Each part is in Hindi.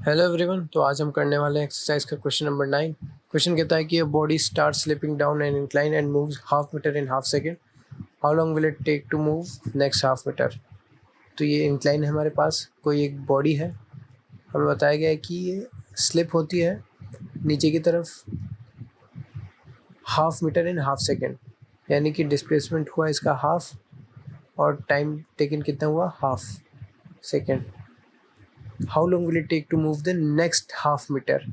Hello everyone. तो आज हम करने वाले हैं एक्सरसाइज का क्वेश्चन नंबर 9। क्वेश्चन कहता है कि a body start slipping down an incline and moves half metre in half second. How long will it take to move next half metre. तो ये इंक्लाइन है, हमारे पास कोई एक बॉडी है, हमें बताया गया है कि ये स्लिप होती है नीचे की तरफ half metre in half second, यानी कि डिस्प्लेसमेंट हुआ इसका हाफ और टाइम टेकन कितना हुआ, half second. How long will it take to move the next half metre.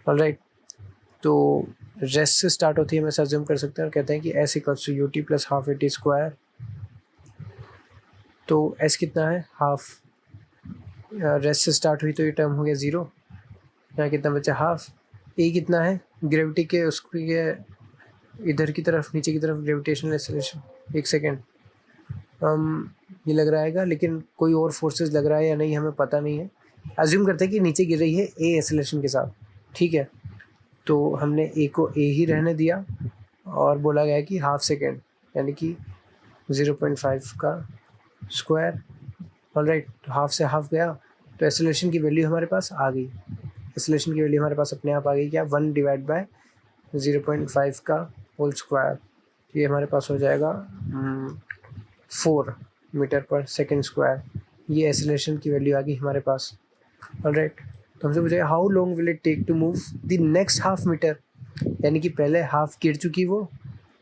Alright, तो रेस्ट से स्टार्ट होती है, हम ऐसा अज्यूम कर सकते हैं और कहते हैं कि s equals to u t plus half a t square. तो एस कितना है, हाफ, रेस्ट से स्टार्ट हुई तो ये टर्म हो गया ज़ीरो, यहाँ कितना बचा, हाफ। ए कितना है, ग्रेविटी के उसके इधर की तरफ, नीचे की तरफ ग्रेविटेशनल एक्सेलरेशन। एक सेकेंड, ये लग रहा है, लेकिन कोई और फोर्सेस लग रहा है या नहीं हमें पता नहीं है। अज्यूम करते हैं कि नीचे गिर रही है ए एक्सेलरेशन के साथ, ठीक है। तो हमने ए को ए ही रहने दिया और बोला गया कि हाफ सेकेंड, यानी कि 0.5 का स्क्वायर। ऑलराइट, तो हाफ से हाफ गया तो एक्सेलरेशन की वैल्यू हमारे पास आ गई। एक्सेलरेशन की वैल्यू हमारे पास अपने आप आ गई, क्या, 1 डिवाइड बाय 0.5 का होल स्क्वायर। ये हमारे पास हो जाएगा 4 मीटर पर सेकेंड स्क्वायर। ये एक्सेलरेशन की वैल्यू आ गई हमारे पास। ऑलराइट, तो हमसे पूछा how long will it take to move the next half metre, यानी कि पहले हाफ गिर चुकी वो,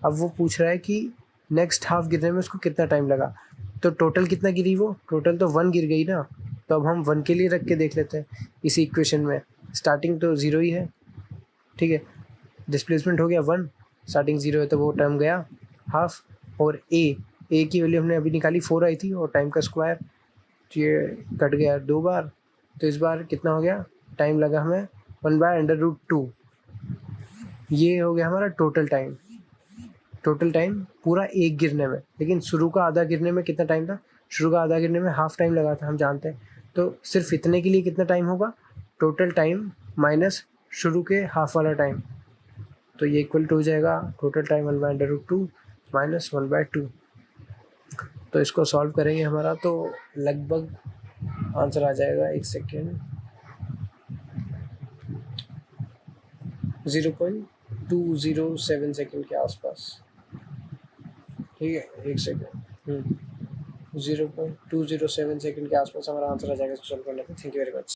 अब वो पूछ रहा है कि नेक्स्ट हाफ गिरने में उसको कितना टाइम लगा। तो टोटल कितना गिरी वो, टोटल तो 1 गिर गई ना, तो अब हम 1 के लिए रख के देख लेते हैं इसी इक्वेशन में। स्टार्टिंग तो 0 ही है, ठीक है, डिस्प्लेसमेंट हो गया 1, स्टार्टिंग 0 है तो वो टर्म गया हाफ। और ए की वैल्यू हमने अभी निकाली 4 आई थी, और टाइम का स्क्वायर, तो ये कट गया 2 बार, तो इस बार कितना हो गया, टाइम लगा हमें 1/√2। ये हो गया हमारा टोटल टाइम। टोटल टाइम पूरा एक गिरने में, लेकिन शुरू का आधा गिरने में कितना टाइम था, शुरू का आधा गिरने में हाफ टाइम लगा था, हम जानते हैं। तो सिर्फ इतने के लिए कितना टाइम होगा, टोटल टाइम माइनस शुरू के हाफ वाला टाइम, तो ये इक्वल टू हो जाएगा टोटल टाइम 1/√2 माइनस 1/2। तो इसको सॉल्व करेंगे हमारा तो लगभग आंसर आ जाएगा, एक सेकेंड, 0.207 सेकेंड के आसपास, ठीक है, एक सेकेंड, 0.207 सेकेंड के आसपास हमारा आंसर आ जाएगा इसको सॉल्व करने पर। Thank you very much.